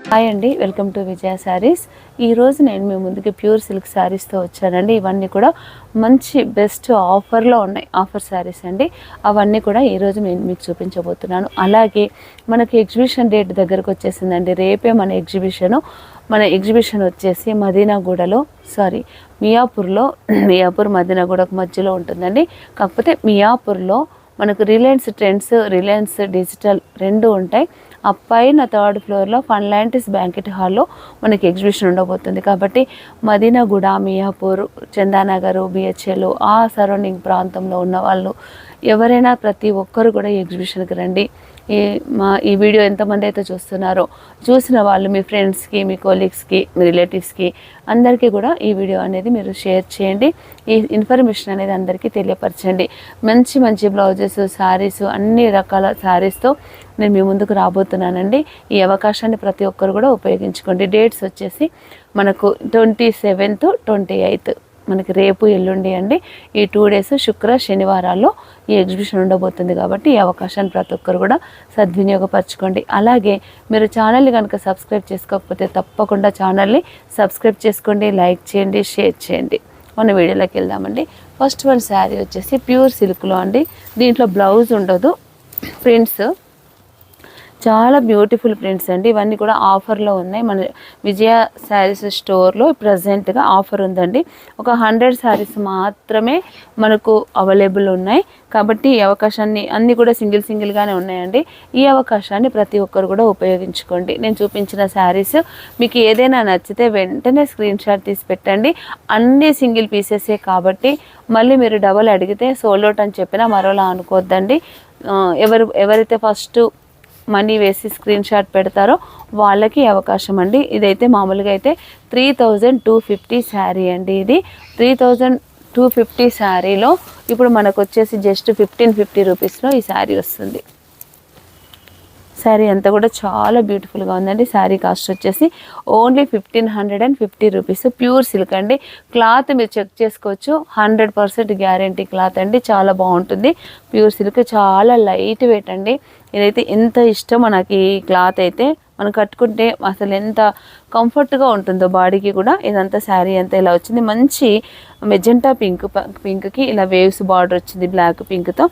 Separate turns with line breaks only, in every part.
Hi అండి, welcome to విజయ శారీస్. ఈరోజు నేను మీ ముందుకి ప్యూర్ సిల్క్ శారీస్తో వచ్చానండి. ఇవన్నీ కూడా మంచి బెస్ట్ ఆఫర్లో ఉన్నాయి, ఆఫర్ శారీస్ అండి. అవన్నీ కూడా ఈరోజు నేను మీకు చూపించబోతున్నాను. అలాగే మనకి ఎగ్జిబిషన్ డేట్ దగ్గరకు వచ్చేసిందండి. రేపే మన ఎగ్జిబిషన్ వచ్చేసి మియాపూర్ మదీనాగూడకు మధ్యలో ఉంటుందండి. కాకపోతే మియాపూర్లో మనకు రిలయన్స్ ట్రెండ్స్, రిలయన్స్ డిజిటల్ రెండు ఉంటాయి. ఆ పైన 3rd ఫ్లోర్లో ఫన్లాంటిస్ బ్యాంకెట్ హాల్లో మనకి ఎగ్జిబిషన్ ఉండబోతుంది. కాబట్టి మదీనాగూడ, మియాపూర్, చందానగర్, బిహెచ్ఎల్ ఆ సరౌండింగ్ ప్రాంతంలో ఉన్న వాళ్ళు ఎవరైనా ప్రతి ఒక్కరు కూడా ఈ ఎగ్జిబిషన్కి రండి. ఈ వీడియో ఎంతమంది అయితే చూస్తున్నారో, చూసిన వాళ్ళు మీ ఫ్రెండ్స్కి, మీ కొలీగ్స్కి, మీ రిలేటివ్స్కి అందరికీ కూడా ఈ వీడియో అనేది మీరు షేర్ చేయండి. ఈ ఇన్ఫర్మేషన్ అనేది అందరికీ తెలియపరచండి. మంచి మంచి బ్లౌజెస్, శారీస్, అన్ని రకాల శారీస్తో నేను మీ ముందుకు రాబోతున్నానండి. ఈ అవకాశాన్ని ప్రతి ఒక్కరు కూడా ఉపయోగించుకోండి. డేట్స్ వచ్చేసి మనకు 27th, 28th మనకి రేపు, ఎల్లుండి అండి. ఈ 2 days శుక్ర శనివారాల్లో ఈ ఎగ్జిబిషన్ ఉండబోతుంది. కాబట్టి ఈ అవకాశాన్ని ప్రతి ఒక్కరు కూడా సద్వినియోగపరచుకోండి. అలాగే మీరు ఛానల్ని కనుక సబ్స్క్రైబ్ చేసుకోకపోతే తప్పకుండా ఛానల్ని సబ్స్క్రైబ్ చేసుకోండి, లైక్ చేయండి, షేర్ చేయండి. మన వీడియోలోకి వెళ్దామండి. ఫస్ట్ వన్ శారీ వచ్చేసి ప్యూర్ సిల్క్లో అండి. దీంట్లో బ్లౌజ్ ఉండదు, ప్రింట్స్ చాలా బ్యూటిఫుల్ ప్రింట్స్ అండి. ఇవన్నీ కూడా ఆఫర్లో ఉన్నాయి. మన విజయ శారీస్ స్టోర్లో ప్రజెంట్గా ఆఫర్ ఉందండి. ఒక 100 శారీస్ మాత్రమే మనకు అవైలబుల్ ఉన్నాయి. కాబట్టి ఈ అవకాశాన్ని, అన్నీ కూడా సింగిల్గానే ఉన్నాయండి. ఈ అవకాశాన్ని ప్రతి ఒక్కరు కూడా ఉపయోగించుకోండి. నేను చూపించిన శారీస్ మీకు ఏదైనా నచ్చితే వెంటనే స్క్రీన్ షాట్ తీసి పెట్టండి. అన్నీ సింగిల్ పీసెసే కాబట్టి మళ్ళీ మీరు డబల్ అడిగితే సోల్డ్ అవుట్ అని చెప్పినా మరోలా అనుకోవద్దండి. ఎవరైతే ఫస్ట్ మనీ వేసి స్క్రీన్ షాట్ పెడతారో వాళ్ళకి అవకాశం అండి. ఇదైతే మామూలుగా అయితే 3250 శారీ అండి. ఇది 3250 శారీలో ఇప్పుడు మనకు వచ్చేసి జస్ట్ 1550 రూపీస్లో ఈ శారీ వస్తుంది. శారీ అంతా కూడా చాలా బ్యూటిఫుల్గా ఉందండి. శారీ కాస్ట్ వచ్చేసి ఓన్లీ 1550 రూపీస్. ప్యూర్ సిల్క్ అండి. క్లాత్ మీరు చెక్ చేసుకోవచ్చు, 100% గ్యారంటీ క్లాత్ అండి. చాలా బాగుంటుంది. ప్యూర్ సిల్క్ చాలా లైట్ వెయిట్ అండి. ఇదైతే ఎంత ఇష్టమో నాకు ఈ క్లాత్ అయితే. మనం కట్టుకుంటే అసలు ఎంత కంఫర్ట్గా ఉంటుందో బాడీకి కూడా. ఇదంతా శారీ అంతా ఇలా వచ్చింది. మంచి మెజెంటా పింక్కి ఇలా వేవ్స్ బార్డర్ వచ్చింది బ్లాక్ పింక్తో.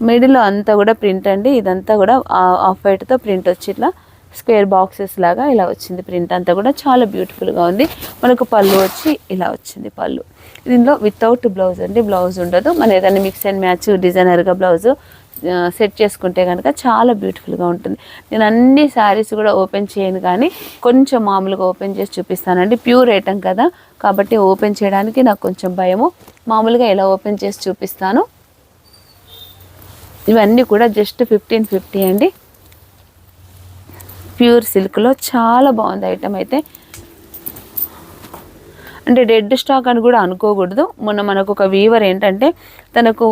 మిడిల్లో అంతా కూడా ప్రింట్ అండి. ఇదంతా కూడా ఆఫ్ వైట్తో ప్రింట్ వచ్చి ఇట్లా స్క్వేర్ బాక్సెస్ లాగా ఇలా వచ్చింది. ప్రింట్ అంతా కూడా చాలా బ్యూటిఫుల్గా ఉంది. మనకు పళ్ళు వచ్చి ఇలా వచ్చింది. పళ్ళు దీనిలో వితౌట్ బ్లౌజ్ అండి, బ్లౌజ్ ఉండదు. మన ఏదైనా మిక్స్ అండ్ మ్యాచ్ డిజైనర్గా బ్లౌజ్ సెట్ చేసుకుంటే కనుక చాలా బ్యూటిఫుల్గా ఉంటుంది. నేను అన్ని శారీస్ కూడా ఓపెన్ చేయను, కానీ కొంచెం మామూలుగా ఓపెన్ చేసి చూపిస్తానండి. ప్యూర్ ఐటమ్ కదా, కాబట్టి ఓపెన్ చేయడానికి నాకు కొంచెం భయము. మామూలుగా ఎలా ఓపెన్ చేసి చూపిస్తాను. ఇవన్నీ కూడా జస్ట్ 1550 అండి. ప్యూర్ సిల్క్లో చాలా బాగుంది ఐటమ్ అయితే. అంటే డెడ్ స్టాక్ అని కూడా అనుకోకూడదు. మొన్న మనకు ఒక వీవర్ ఏంటంటే తనకు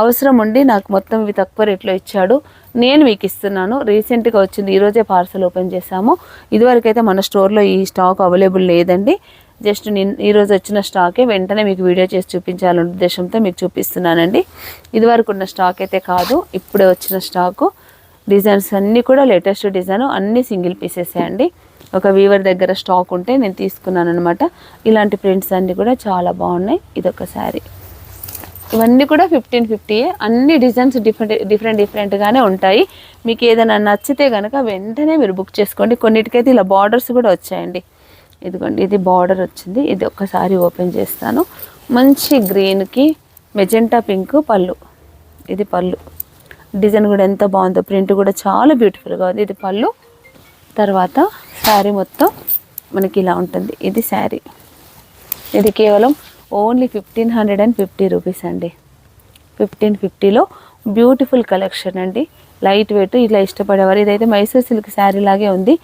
అవసరం ఉండి నాకు మొత్తం ఇవి తక్కువ రేట్లో ఇచ్చాడు, నేను మీకు ఇస్తున్నాను. రీసెంట్గా వచ్చింది, ఈరోజే పార్సల్ ఓపెన్ చేసాము. ఇదివరకైతే మన స్టోర్లో ఈ స్టాక్ అవైలబుల్ లేదండి. జస్ట్ నేను ఈరోజు వచ్చిన స్టాకే వెంటనే మీకు వీడియో చేసి చూపించాలనే ఉద్దేశంతో మీకు చూపిస్తున్నానండి. ఇదివరకు ఉన్న స్టాక్ అయితే కాదు, ఇప్పుడే వచ్చిన స్టాకు. డిజైన్స్ అన్నీ కూడా లేటెస్ట్ డిజైన్, అన్నీ సింగిల్ పీసెసే అండి. ఒక వీవర్ దగ్గర స్టాక్ ఉంటే నేను తీసుకున్నాను అనమాట. ఇలాంటి ప్రింట్స్ అన్నీ కూడా చాలా బాగున్నాయి. ఇదొక శారీ. ఇవన్నీ కూడా 1550. అన్ని డిజైన్స్ డిఫరెంట్గానే ఉంటాయి. మీకు ఏదైనా నచ్చితే కనుక వెంటనే మీరు బుక్ చేసుకోండి. కొన్నిటికైతే ఇలా బార్డర్స్ కూడా వచ్చాయండి. ఇదిగోండి, ఇది బార్డర్ వచ్చింది. ఇది ఒక్కసారి ఓపెన్ చేస్తాను. మంచి గ్రీన్కి మెజెంటా పింక్ పళ్ళు. ఇది పళ్ళు. డిజైన్ కూడా ఎంత బాగుందో, ప్రింట్ కూడా చాలా బ్యూటిఫుల్గా ఉంది. ఇది పళ్ళు. తర్వాత శారీ మొత్తం మనకి ఇలా ఉంటుంది. ఇది శారీ. ఇది కేవలం ఓన్లీ 1550 రూపీస్ అండి. 1550లో బ్యూటిఫుల్ కలెక్షన్ అండి. లైట్ వెయిట్, ఇలా ఇష్టపడేవారు. ఇదైతే మైసూర్ సిల్క్ శారీ లాగే ఉంది.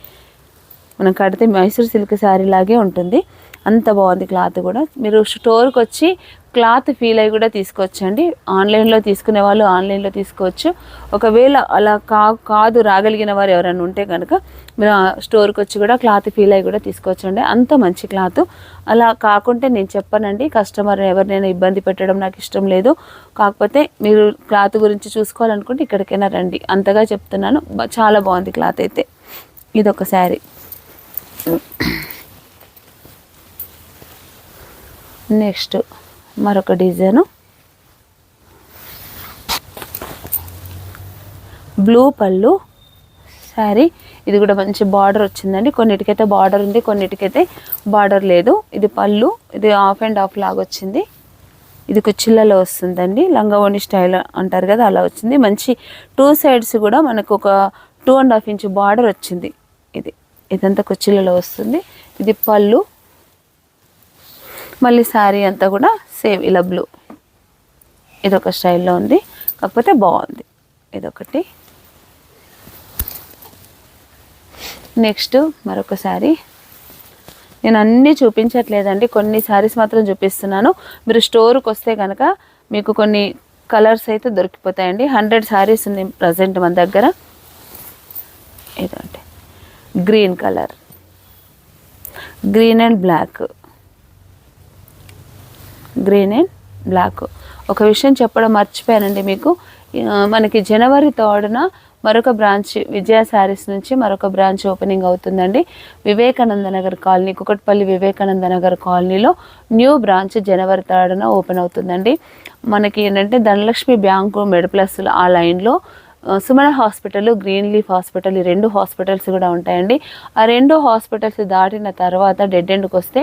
మనం కడితే మైసూర్ సిల్క్ శారీ లాగే ఉంటుంది. అంత బాగుంది క్లాత్ కూడా. మీరు స్టోర్కి వచ్చి క్లాత్ ఫీల్ అయ్యి కూడా తీసుకోవచ్చండి. ఆన్లైన్లో తీసుకునే వాళ్ళు ఆన్లైన్లో తీసుకోవచ్చు. ఒకవేళ అలా కాదు రాగలిగిన వారు ఎవరైనా ఉంటే కనుక మీరు స్టోర్కి వచ్చి కూడా క్లాత్ ఫీల్ అయ్యి కూడా తీసుకోవచ్చండి. అంత మంచి క్లాత్. అలా కాకుంటే నేను చెప్పానండి, కస్టమర్ ఎవరినైనా ఇబ్బంది పెట్టడం నాకు ఇష్టం లేదు. కాకపోతే మీరు క్లాత్ గురించి చూసుకోవాలనుకుంటే ఇక్కడికైనా రండి, అంతగా చెప్తున్నాను. చాలా బాగుంది క్లాత్ అయితే. ఇదొక శారీ. నెక్స్ట్ మరొక డిజైను బ్లూ పళ్ళు శారీ. ఇది కూడా మంచి బార్డర్ వచ్చిందండి. కొన్నిటికైతే బార్డర్ ఉంది, కొన్నిటికైతే బార్డర్ లేదు. ఇది పళ్ళు, ఇది ఆఫ్ అండ్ ఆఫ్ లాగా వచ్చింది. ఇది కుచ్చిళ్ళలో వస్తుందండి, లంగావోణి స్టైల్ అంటారు కదా అలా వచ్చింది. మంచి 2 సైడ్స్ కూడా మనకు ఒక 2.5 ఇంచ్ బార్డర్ వచ్చింది. ఇదంతా కుచ్చిళ్ళలో వస్తుంది. ఇది పళ్ళు. మళ్ళీ శారీ అంతా కూడా సేమ్ ఇలా బ్లూ. ఇదొక స్టైల్లో ఉంది, కాకపోతే బాగుంది. ఇదొకటి. నెక్స్ట్ మరొక శారీ. నేను అన్నీ చూపించట్లేదండి, కొన్ని శారీస్ మాత్రం చూపిస్తున్నాను. మీరు స్టోర్కి వస్తే కనుక మీకు కొన్ని కలర్స్ అయితే దొరికిపోతాయండి. 100 శారీస్ ఉంది ప్రజెంట్ మన దగ్గర. ఇదండి green colour, green and black. ఒక విషయం చెప్పడం మర్చిపోయానండి మీకు. మనకి జనవరి 3న మరొక బ్రాంచ్ విజయ శారీస్ నుంచి మరొక బ్రాంచ్ ఓపెనింగ్ అవుతుందండి. వివేకానంద నగర్ కాలనీ, కుకట్పల్లి వివేకానంద నగర్ కాలనీలో న్యూ బ్రాంచ్ జనవరి 3న ఓపెన్ అవుతుందండి. మనకి ఏంటంటే ధనలక్ష్మి బ్యాంకు మెడ్ప్లస్ ఆ లైన్లో Sumana hospital, green leaf hospital, ఈ 2 హాస్పిటల్స్ కూడా ఉంటాయండి. ఆ 2 హాస్పిటల్స్ దాటిన తర్వాత డెడ్ ఎండ్కి వస్తే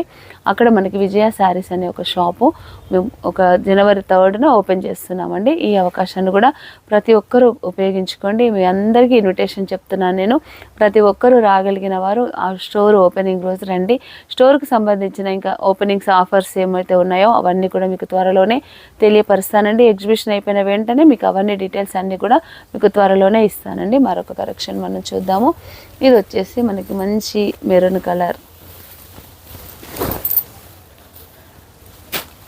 అక్కడ మనకి విజయ శారీస్ అనే ఒక షాపు మేము ఒక జనవరి 3న ఓపెన్ చేస్తున్నామండి. ఈ అవకాశాన్ని కూడా ప్రతి ఒక్కరూ ఉపయోగించుకోండి. మీ అందరికీ ఇన్విటేషన్ చెప్తున్నాను నేను. ప్రతి ఒక్కరూ రాగలిగిన వారు ఆ స్టోర్ ఓపెనింగ్ రోజు రండి. స్టోర్కి సంబంధించిన ఇంకా ఓపెనింగ్స్ ఆఫర్స్ ఏమైతే ఉన్నాయో అవన్నీ కూడా మీకు త్వరలోనే తెలియపరుస్తానండి. ఎగ్జిబిషన్ అయిపోయిన వెంటనే మీకు అవన్నీ డీటెయిల్స్ అన్నీ కూడా మీకు త్వరలోనే ఇస్తానండి. మరొక కలెక్షన్ మనం చూద్దాము. ఇది వచ్చేసి మనకి మంచి మెరూన్ కలర్.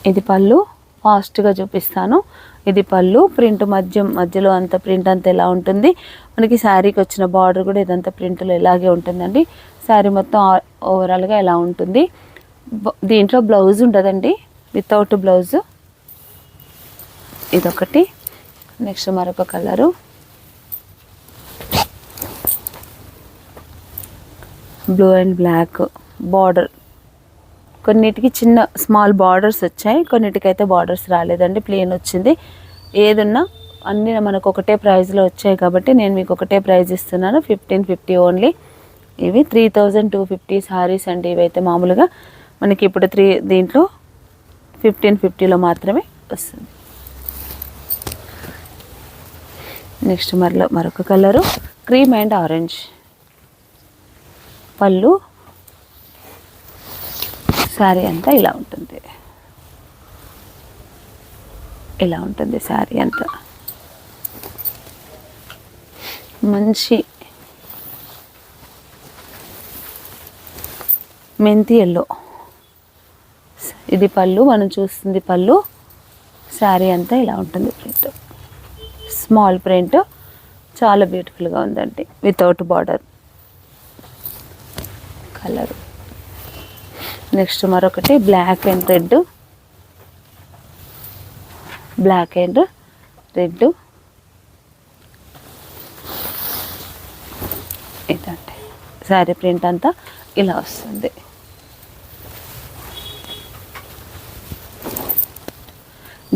ఇది పళ్ళు, ఫాస్ట్గా చూపిస్తాను. ఇది పళ్ళు. ప్రింట్ మధ్యలో అంత ప్రింట్ అంతా ఎలా ఉంటుంది. మనకి శారీకి వచ్చిన బార్డర్ కూడా ఇదంతా ప్రింట్లో ఇలాగే ఉంటుందండి. శారీ మొత్తం ఓవరాల్గా ఎలా ఉంటుంది. దీంట్లో బ్లౌజ్ ఉండదండి, వితౌట్ బ్లౌజ్. ఇదొకటి. నెక్స్ట్ మరొక colour blue and black. Border కొన్నిటికి చిన్న స్మాల్ బార్డర్స్ వచ్చాయి, కొన్నిటికైతే బార్డర్స్ రాలేదండి, ప్లెయిన్ వచ్చింది. ఏదున్నా అన్నీ మనకు ఒకటే ప్రైస్లో వచ్చాయి కాబట్టి నేను మీకు ఒకటే ప్రైస్ ఇస్తున్నాను, 1550 ఓన్లీ. ఇవి 3250 శారీస్ అండి. ఇవైతే మామూలుగా మనకి ఇప్పుడు దీంట్లో 1550లో మాత్రమే వస్తుంది. నెక్స్ట్ మరొక కలరు క్రీమ్ అండ్ ఆరెంజ్. పళ్ళు, శారీ అంతా ఇలా ఉంటుంది. శారీ అంతా మంచి మెంతి ఎల్లో. ఇది పళ్ళు, మనం చూస్తుంది పళ్ళు. శారీ అంతా ఇలా ఉంటుంది. ప్రింట్ స్మాల్ ప్రింట్, చాలా బ్యూటిఫుల్గా ఉందండి, వితౌట్ బార్డర్ కలర్. నెక్స్ట్ మరొకటి బ్లాక్ అండ్ రెడ్. ఇదండి శారీ ప్రింట్ అంతా ఇలా వస్తుంది.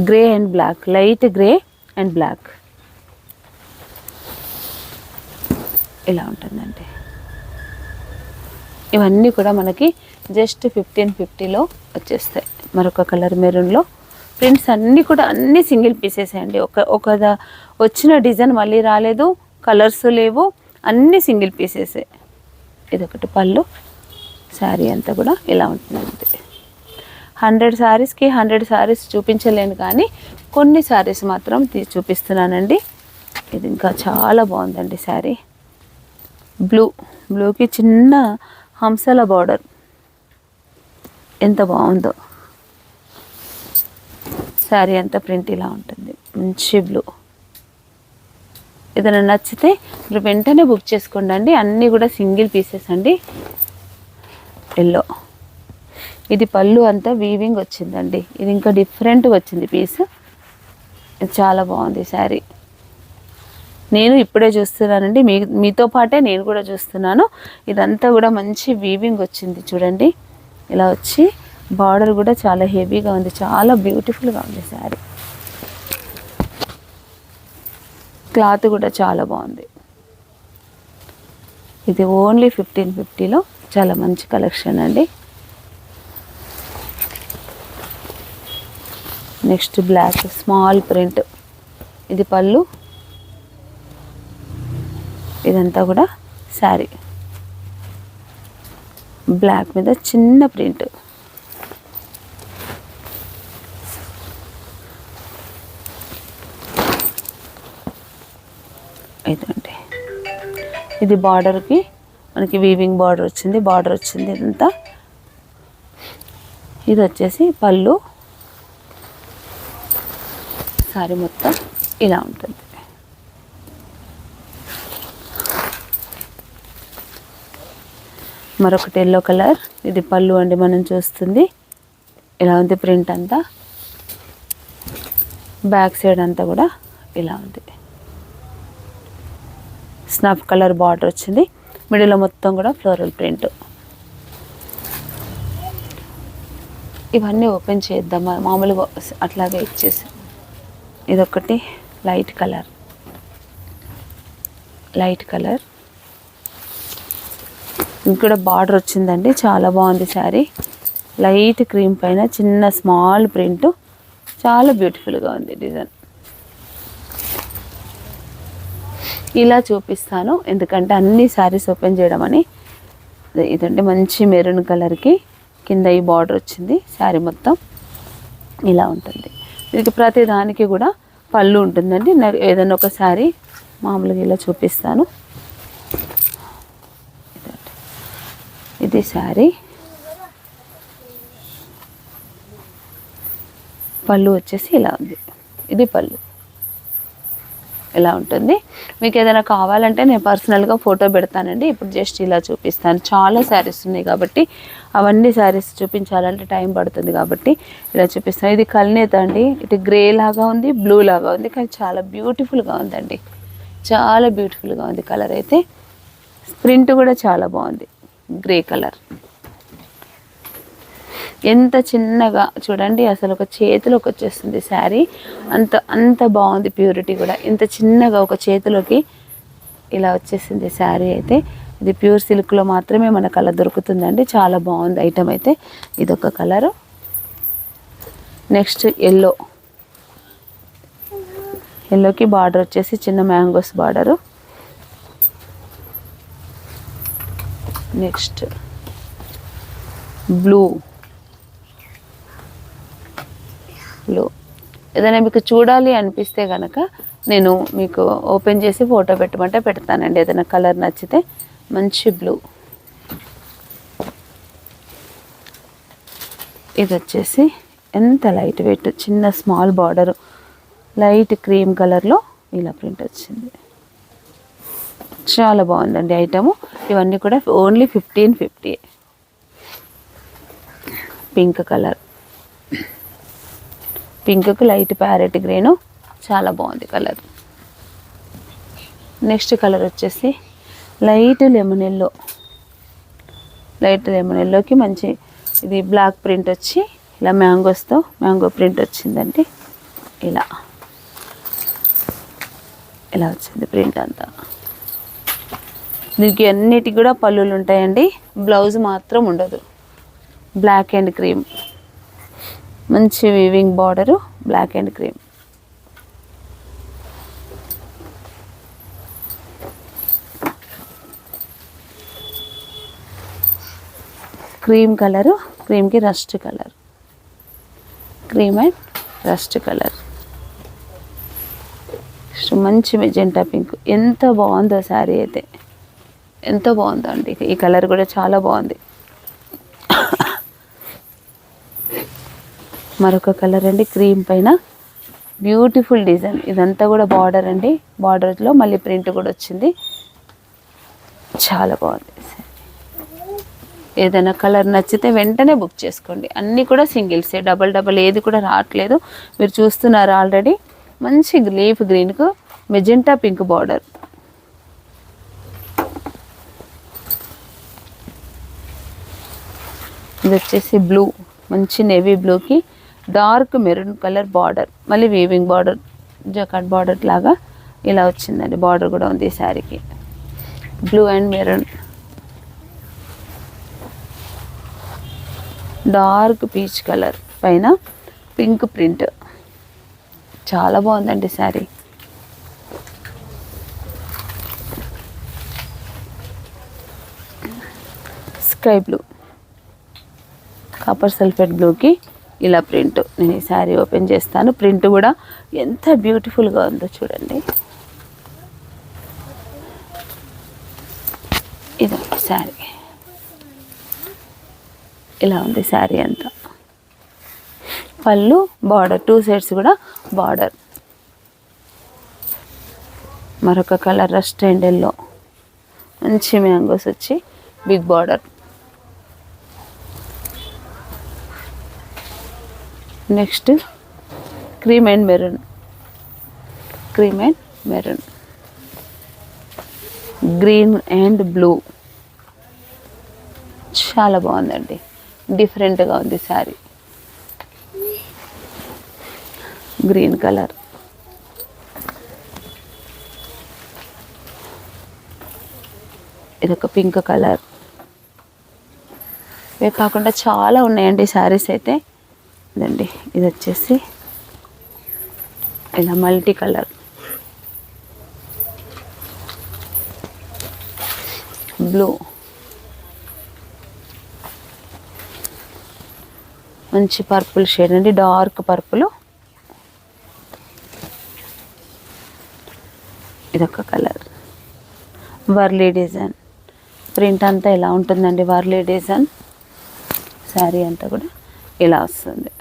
Grey and black, light grey and black ఇలా ఉంటుందండి. ఇవన్నీ కూడా మనకి జస్ట్ 1550లో వచ్చేస్తాయి. మరొక కలర్ మెరూన్లో. ప్రింట్స్ అన్నీ కూడా అన్నీ సింగిల్ పీసెస్ అండి. ఒక వచ్చిన డిజైన్ మళ్ళీ రాలేదు, కలర్స్ లేవు, అన్నీ సింగిల్ పీసెసే. ఇదొకటి పళ్ళు. శారీ అంతా కూడా ఇలా ఉంటుందండి. 100 శారీస్కి 100 శారీస్ చూపించలేను, కానీ కొన్ని శారీస్ మాత్రం చూపిస్తున్నానండి. ఇది ఇంకా చాలా బాగుందండి శారీ. బ్లూకి చిన్న హంసల బార్డర్, ఎంత బాగుందో. శారీ అంతా ప్రింట్ ఇలా ఉంటుంది, మంచి బ్లూ. ఏదైనా నచ్చితే మీరు వెంటనే బుక్ చేసుకోండి. అన్నీ కూడా సింగిల్ పీసెస్ అండి. ఎల్లో. ఇది పళ్ళు అంతా వీవింగ్ వచ్చిందండి. ఇది ఇంకా డిఫరెంట్గా వచ్చింది పీస్. ఇది చాలా బాగుంది శారీ. నేను ఇప్పుడే చూస్తున్నానండి, మీతో పాటే నేను కూడా చూస్తున్నాను. ఇదంతా కూడా మంచి వీవింగ్ వచ్చింది చూడండి. ఇలా వచ్చి బార్డర్ కూడా చాలా హెవీగా ఉంది, చాలా బ్యూటిఫుల్గా ఉంది శారీ. క్లాత్ కూడా చాలా బాగుంది. ఇది ఓన్లీ 1550లో చాలా మంచి కలెక్షన్ అండి. నెక్స్ట్ బ్లాక్ స్మాల్ ప్రింట్, ఇది పళ్ళు, ఇదంతా కూడా శారీ. బ్లాక్ మీద చిన్న ప్రింట్, ఇదండి. ఇది బార్డర్కి మనకి వీవింగ్ బార్డర్ వచ్చింది, ఇదంతా. ఇది వచ్చేసి పళ్ళు, సారీ మొత్తం ఇలా ఉంటుంది. మరొకటి ఎల్లో కలర్, ఇది పళ్ళు అండి మనం చూస్తుంది. ఇలా ఉంది ప్రింట్ అంతా, బ్యాక్ సైడ్ అంతా కూడా ఇలా ఉంది. స్నఫ్ కలర్ బార్డర్ వచ్చింది, మిడిల్లో మొత్తం కూడా ఫ్లోరల్ ప్రింట్. ఇవన్నీ ఓపెన్ చేద్దాం, మామూలుగా అట్లాగే ఇచ్చేసి. ఇదొకటి లైట్ కలర్, ఇక్కడ బార్డర్ వచ్చిందండి, చాలా బాగుంది శారీ. లైట్ క్రీమ్ పైన చిన్న స్మాల్ ప్రింట్, చాలా బ్యూటిఫుల్గా ఉంది డిజైన్. ఇలా చూపిస్తాను ఎందుకంటే అన్ని శారీస్ ఓపెన్ చేయడం అని. ఇదంటే మంచి మెరూన్ కలర్కి కింద ఈ బార్డర్ వచ్చింది, శారీ మొత్తం ఇలా ఉంటుంది. దీనికి ప్రతి దానికి కూడా పళ్ళు ఉంటుందండి. ఏదైనా ఒక శారీ మామూలుగా ఇలా చూపిస్తాను. ఇది శారీ, పళ్ళు వచ్చేసి ఇలా ఉంది. ఇది పళ్ళు ఇలా ఉంటుంది. మీకు ఏదైనా కావాలంటే నేను పర్సనల్గా ఫోటో పెడతానండి. ఇప్పుడు జస్ట్ ఇలా చూపిస్తాను. చాలా శారీస్ ఉన్నాయి కాబట్టి అవన్నీ శారీస్ చూపించాలంటే టైం పడుతుంది కాబట్టి ఇలా చూపిస్తాను. ఇది కల్నేత అండి, ఇటు గ్రే లాగా ఉంది, బ్లూ లాగా ఉంది, కానీ చాలా బ్యూటిఫుల్గా ఉందండి. చాలా బ్యూటిఫుల్గా ఉంది కలర్ అయితే. ప్రింట్ కూడా చాలా బాగుంది, గ్రే కలర్. ఎంత చిన్నగా చూడండి, అసలు ఒక చేతిలోకి వచ్చేస్తుంది శారీ, అంత బాగుంది. ప్యూరిటీ కూడా ఎంత చిన్నగా ఒక చేతిలోకి ఇలా వచ్చేసింది శారీ అయితే. ఇది ప్యూర్ సిల్క్లో మాత్రమే మనకు అలా దొరుకుతుందండి. చాలా బాగుంది ఐటమ్ అయితే. ఇదొక కలరు. నెక్స్ట్ ఎల్లోకి బార్డర్ వచ్చేసి చిన్న మ్యాంగోస్ బార్డరు. నెక్స్ట్ బ్లూ, ఏదైనా మీకు చూడాలి అనిపిస్తే కనుక నేను మీకు ఓపెన్ చేసి ఫోటో పెట్టమంటే పెడతానండి, ఏదైనా కలర్ నచ్చితే. మంచి బ్లూ. ఇది వచ్చేసి ఎంత లైట్ వెయిట్, చిన్న స్మాల్ బార్డరు, లైట్ క్రీమ్ కలర్లో ఇలా ప్రింట్ వచ్చింది. చాలా బాగుందండి ఐటము. ఇవన్నీ కూడా ఓన్లీ 1550. పింక్ కలర్, పింక్కి లైట్ ప్యారెట్ గ్రీను, చాలా బాగుంది కలర్. నెక్స్ట్ కలర్ వచ్చేసి లైట్ లెమన్ ఎల్లోకి మంచి ఇది బ్లాక్ ప్రింట్ వచ్చి ఇలా మ్యాంగో ప్రింట్ వచ్చిందండి. ఇలా వచ్చింది ప్రింట్ అంతా. దీనికి అన్నిటికి కూడా పళ్ళులు ఉంటాయండి, బ్లౌజ్ మాత్రం ఉండదు. బ్లాక్ అండ్ క్రీమ్, మంచి weaving border, black and cream. Cream colour, క్రీమ్కి rust colour, cream and rust colour. మంచి మెజెంటా పింక్. ఎంత బాగుందో శారీ అయితే, ఎంత బాగుందో అండి. ఈ కలర్ కూడా చాలా బాగుంది. మరొక కలర్ అండి, క్రీమ్ పైన బ్యూటిఫుల్ డిజైన్. ఇదంతా కూడా బార్డర్ అండి, బార్డర్లో మళ్ళీ ప్రింట్ కూడా వచ్చింది. చాలా బాగుంది. ఏదైనా కలర్ నచ్చితే వెంటనే బుక్ చేసుకోండి. అన్నీ కూడా సింగిల్సే, డబల్ ఏది కూడా రావట్లేదు. మీరు చూస్తున్నారు ఆల్రెడీ. మంచి లీఫ్ గ్రీన్కు మెజెంటా పింక్ బార్డర్. ఇది వచ్చేసి బ్లూ, మంచి నేవీ బ్లూకి డార్క్ మెరూన్ కలర్ బార్డర్, మళ్ళీ వీవింగ్ బార్డర్, జకాట్ బార్డర్ లాగా ఇలా వచ్చిందండి. బార్డర్ కూడా ఉంది ఈ శారీకి. Blue and maroon, dark peach colour పైన పింక్ ప్రింట్, చాలా బాగుందండి sari. Sky blue, copper sulphate బ్లూకి ఇలా ప్రింట్. నేను ఈ శారీ ఓపెన్ చేస్తాను. ప్రింట్ కూడా ఎంత బ్యూటిఫుల్గా ఉందో చూడండి. ఇది శారీ ఇలా ఉంది. శారీ అంతా పళ్ళు, బార్డర్, 2 సైడ్స్ కూడా బార్డర్. మరొక కలర్ రస్ట్ అండ్ ఎల్లో, మంచి మ్యాంగోస్ వచ్చి big border. Next cream and maroon, cream and maroon, green and blue, చాలా బాగుందండి. డిఫరెంట్గా ఉంది శారీ. గ్రీన్ కలర్, ఇదొక పింక్ కలర్. ఇవే కాకుండా చాలా ఉన్నాయండి శారీస్ అయితే. ఇదండి, ఇది వచ్చేసి ఇలా మల్టీ కలర్, బ్లూ, మంచి పర్పుల్ షేడ్ అండి, డార్క్ పర్పుల్. ఇదొక కలర్. వర్లీ డిజైన్ ప్రింట్ అంతా ఇలా ఉంటుందండి. వర్లీ డిజైన్ శారీ అంతా కూడా ఇలా వస్తుంది.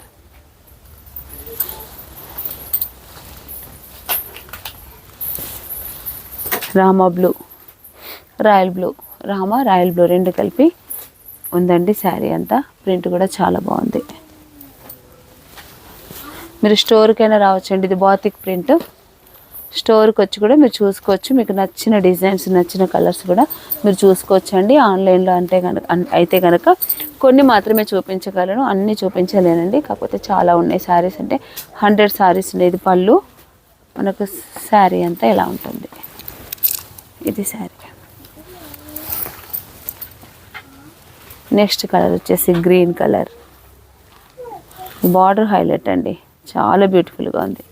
Rama blue, royal blue, Rama royal blue రెండు కలిపి ఉందండి శారీ అంతా. ప్రింట్ కూడా చాలా బాగుంది. మీరు స్టోర్కైనా రావచ్చండి. ఇది బాతిక్ ప్రింట్. స్టోర్కి వచ్చి కూడా మీరు చూసుకోవచ్చు. మీకు నచ్చిన డిజైన్స్, నచ్చిన కలర్స్ కూడా మీరు చూసుకోవచ్చు అండి. ఆన్లైన్లో అయితే కనుక కొన్ని మాత్రమే చూపించగలను, అన్నీ చూపించలేనండి. కాకపోతే చాలా ఉన్నాయి శారీస్, అంటే 100 శారీస్ ఉన్నాయి. ఇది పళ్ళు, మనకు శారీ అంతా ఇలా ఉంటుంది. ఇది శారీ. నెక్స్ట్ కలర్ వచ్చేసి గ్రీన్ కలర్. బార్డర్ హైలైట్ అండి, చాలా బ్యూటిఫుల్గా ఉంది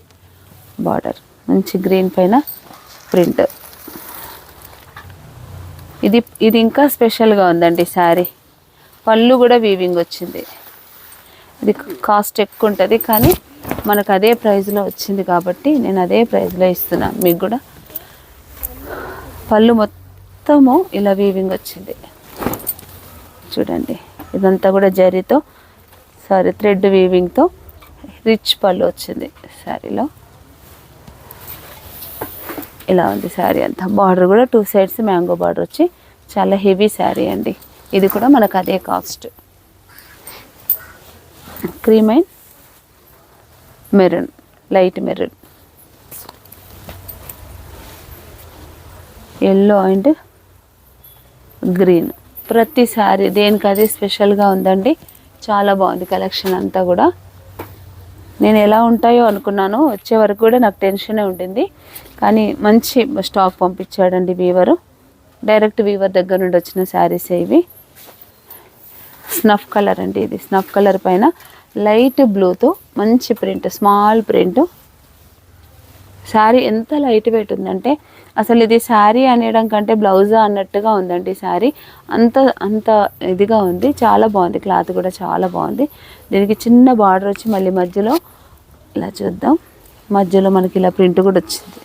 బార్డర్. మంచి గ్రీన్ పైన ప్రింట్. ఇది ఇంకా స్పెషల్గా ఉందండి శారీ. పళ్ళు కూడా వీవింగ్ వచ్చింది. ఇది కాస్ట్ ఎక్కువ ఉంటుంది, కానీ మనకు అదే ప్రైస్లో వచ్చింది కాబట్టి నేను అదే ప్రైస్లో ఇస్తున్నాను మీకు కూడా. పళ్ళు మొత్తము ఇలా వీవింగ్ వచ్చింది చూడండి. ఇదంతా కూడా జరీతో, థ్రెడ్ వీవింగ్తో రిచ్ పళ్ళు వచ్చింది శారీలో. ఇలా ఉంది శారీ అంతా. బార్డర్ కూడా 2 సైడ్స్ మ్యాంగో బార్డర్ వచ్చి చాలా హెవీ శారీ అండి. ఇది కూడా మనకు అదే cost. Cream and maroon, light maroon, yellow and green. ప్రతి శారీ దేనికి అదే స్పెషల్గా ఉందండి. చాలా బాగుంది కలెక్షన్ అంతా కూడా. నేను ఎలా ఉంటాయో అనుకున్నాను, వచ్చే వరకు కూడా నాకు టెన్షనే ఉండింది. కానీ మంచి స్టాక్ పంపించాడండి వీవరు. డైరెక్ట్ వీవర్ దగ్గర నుండి వచ్చిన శారీస్ ఇవి. స్నఫ్ కలర్ అండి ఇది. స్నఫ్ కలర్ పైన లైట్ బ్లూతో మంచి ప్రింట్, స్మాల్ ప్రింట్. శారీ ఎంత లైట్ వెయిట్ ఉందంటే అసలు ఇది శారీ అనేయడం కంటే బ్లౌజా అన్నట్టుగా ఉందండి శారీ. అంత ఇదిగా ఉంది. చాలా బాగుంది. క్లాత్ కూడా చాలా బాగుంది. దీనికి చిన్న బార్డర్ వచ్చి మళ్ళీ మధ్యలో ఇలా చూద్దాం, మధ్యలో మనకి ఇలా ప్రింట్ కూడా వచ్చింది.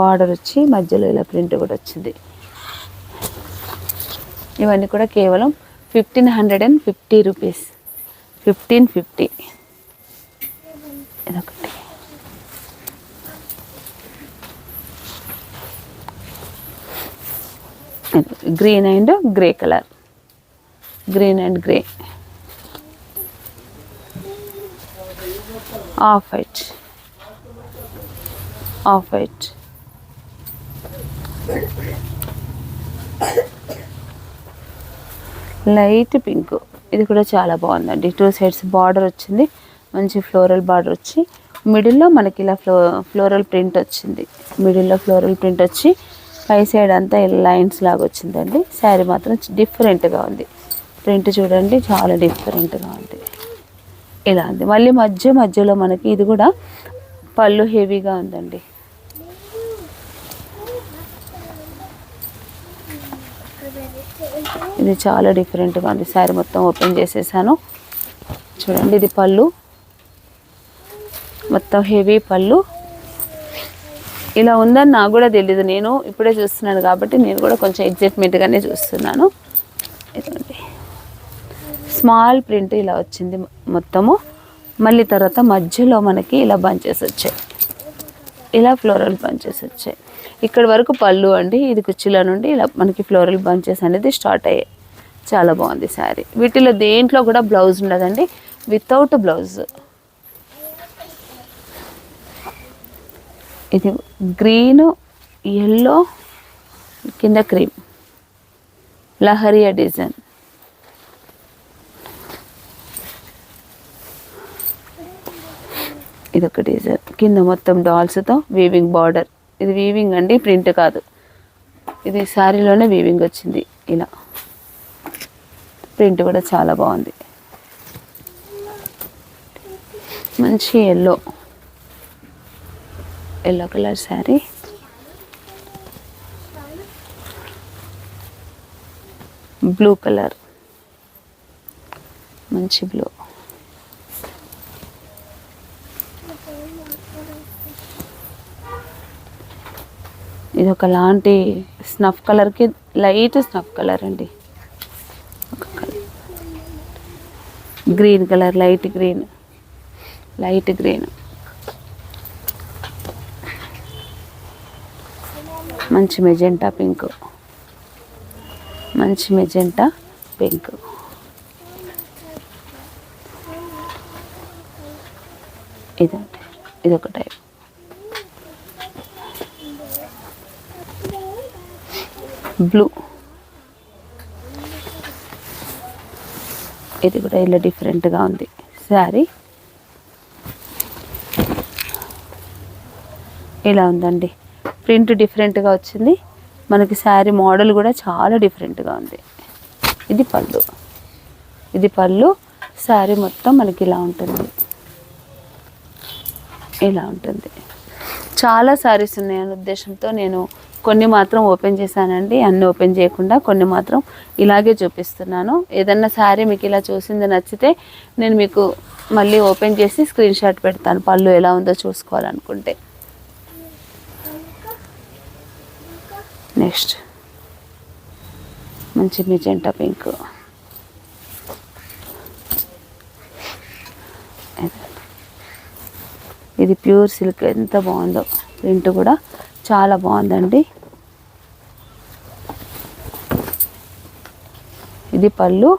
బార్డర్ వచ్చి మధ్యలో ఇలా ప్రింట్ కూడా వచ్చింది. ఇవన్నీ కూడా కేవలం 1550 రూపీస్. 1550. ఇదొకటి. Green and grey colour, green and grey, off white, off white, light pink. ఇది కూడా చాలా బాగుందండి. 2 సైడ్స్ బార్డర్ వచ్చింది, మంచి ఫ్లోరల్ బార్డర్ వచ్చి మిడిల్లో మనకి ఇలా ఫ్లోరల్ ప్రింట్ వచ్చింది. మిడిల్లో ఫ్లోరల్ ప్రింట్ వచ్చి పై సైడ్ అంతా లైన్స్ లాగా వచ్చిందండి. శారీ మాత్రం డిఫరెంట్గా ఉంది. ప్రింట్ చూడండి చాలా డిఫరెంట్గా ఉంది. ఇలా ఉంది. మళ్ళీ మధ్యలో మనకి ఇది కూడా పళ్ళు హెవీగా ఉందండి. ఇది చాలా డిఫరెంట్గా ఉంది. శారీ మొత్తం ఓపెన్ చేసేసాను చూడండి. ఇది పళ్ళు, మొత్తం హెవీ పళ్ళు. ఇలా ఉందని నాకు కూడా తెలీదు, నేను ఇప్పుడే చూస్తున్నాను కాబట్టి నేను కూడా కొంచెం ఎగ్జైట్మెంట్గానే చూస్తున్నాను. ఇదండి స్మాల్ ప్రింట్ ఇలా వచ్చింది మొత్తము. మళ్ళీ తర్వాత మధ్యలో మనకి ఇలా బంచెస్ వచ్చాయి, ఇలా ఫ్లోరల్ బంచెస్ వచ్చాయి. ఇక్కడి వరకు పళ్ళు అండి. ఇది కుర్చీల నుండి ఇలా మనకి ఫ్లోరల్ బంచెస్ అనేది స్టార్ట్ అయ్యాయి. చాలా బాగుంది శారీ. వీటిలో దేంట్లో కూడా బ్లౌజ్ ఉండదండి, వితౌట్ బ్లౌజ్. ఇది గ్రీన్, ఎల్లో, కింద క్రీమ్, లహరియా డిజైన్. ఇదొక డిజైన్. కింద మొత్తం డాల్స్తో వీవింగ్ బార్డర్. ఇది వీవింగ్ అండి, ప్రింట్ కాదు. ఇది శారీలోనే వీవింగ్ వచ్చింది. ఇలా ప్రింట్ కూడా చాలా బాగుంది. మంచి yellow colour sari. Blue colour, మంచి బ్లూ. ఇది ఒకలాంటి స్నఫ్ కలర్కి లైట్ స్నఫ్ కలర్ అండి. Green colour, light green, light green. మంచి మెజెంటా పింక్, మంచి మెజెంటా పింక్. ఇదండి, ఇదొక టైప్. బ్లూ, ఇది కూడా ఇలా డిఫరెంట్గా ఉంది శారీ. ఇలా ఉందండి. ప్రింట్ డిఫరెంట్గా వచ్చింది మనకి. శారీ మోడల్ కూడా చాలా డిఫరెంట్గా ఉంది. ఇది పళ్ళు, ఇది పళ్ళు. శారీ మొత్తం మనకి ఇలా ఉంటుంది, ఇలా ఉంటుంది. చాలా శారీస్ ఉన్నాయనే ఉద్దేశంతో నేను కొన్ని మాత్రం ఓపెన్ చేశానండి, అన్నీ ఓపెన్ చేయకుండా కొన్ని మాత్రం ఇలాగే చూపిస్తున్నాను. ఏదన్నా శారీ మీకు ఇలా చూసింది నచ్చితే నేను మీకు మళ్ళీ ఓపెన్ చేసి స్క్రీన్ షాట్ పెడతాను, పళ్ళు ఎలా ఉందో చూసుకోవాలనుకుంటే. నెక్స్ట్ మంచి మెజెంటా పింక్. ఇది ప్యూర్ సిల్క్, ఎంత బాగుందో. ప్రింట్ కూడా చాలా బాగుందండి. ఇది పళ్ళు,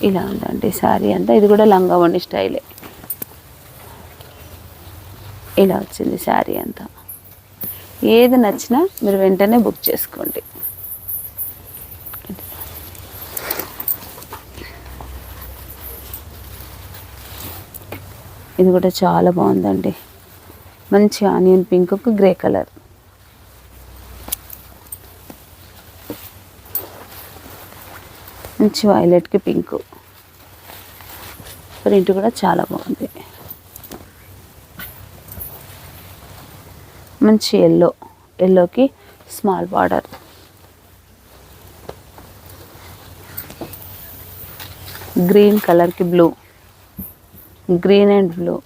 ఇలా ఉందండి శారీ అంతా. ఇది కూడా లంగా ఓణి స్టైలే. ఇలా వచ్చింది శారీ అంతా. ఏది నచ్చినా మీరు వెంటనే బుక్ చేసుకోండి. ఇది కూడా చాలా బాగుందండి. మంచి ఆనియన్ పింక్కు గ్రే కలర్. మంచి వైలెట్కి పింక్. ప్రింట్ కూడా చాలా బాగుంది. మంచి ఎల్లో, ఎల్లోకి స్మాల్ బార్డర్. గ్రీన్ కలర్కి బ్లూ, గ్రీన్ అండ్ బ్లూ.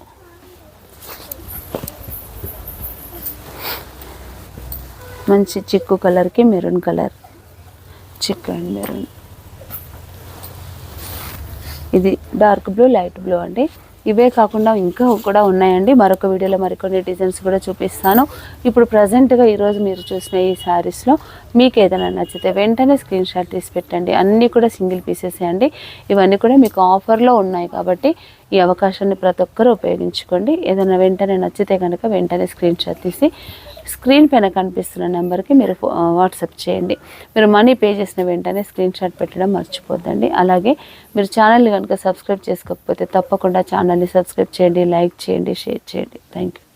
మంచి చిక్కు కలర్కి మెరూన్ కలర్, చిక్కు అండ్ మెరూన్. ఇది డార్క్ బ్లూ, లైట్ బ్లూ అండి. ఇవే కాకుండా ఇంకా కూడా ఉన్నాయండి. మరొక వీడియోలో మరికొన్ని డిజైన్స్ కూడా చూపిస్తాను. ఇప్పుడు ప్రజెంట్గా ఈరోజు మీరు చూసిన ఈ శారీస్లో మీకు ఏదైనా నచ్చితే వెంటనే స్క్రీన్ షాట్ తీసి పెట్టండి. అన్నీ కూడా సింగిల్ పీసెస్ అండి. ఇవన్నీ కూడా మీకు ఆఫర్లో ఉన్నాయి కాబట్టి ఈ అవకాశాన్ని ప్రతి ఒక్కరూ ఉపయోగించుకోండి. ఏదైనా వెంటనే నచ్చితే కనుక వెంటనే స్క్రీన్ షాట్ తీసి స్క్రీన్ పైన కనిపిస్తున్న నెంబర్కి మీరు వాట్సాప్ చేయండి. మీరు మనీ పే చేసిన వెంటనే స్క్రీన్ షాట్ పెట్టడం మర్చిపోద్దండి. అలాగే మీరు ఛానల్ని కనుక సబ్స్క్రైబ్ చేసుకోకపోతే తప్పకుండా ఛానల్ని సబ్స్క్రైబ్ చేయండి, లైక్ చేయండి, షేర్ చేయండి. Thank you.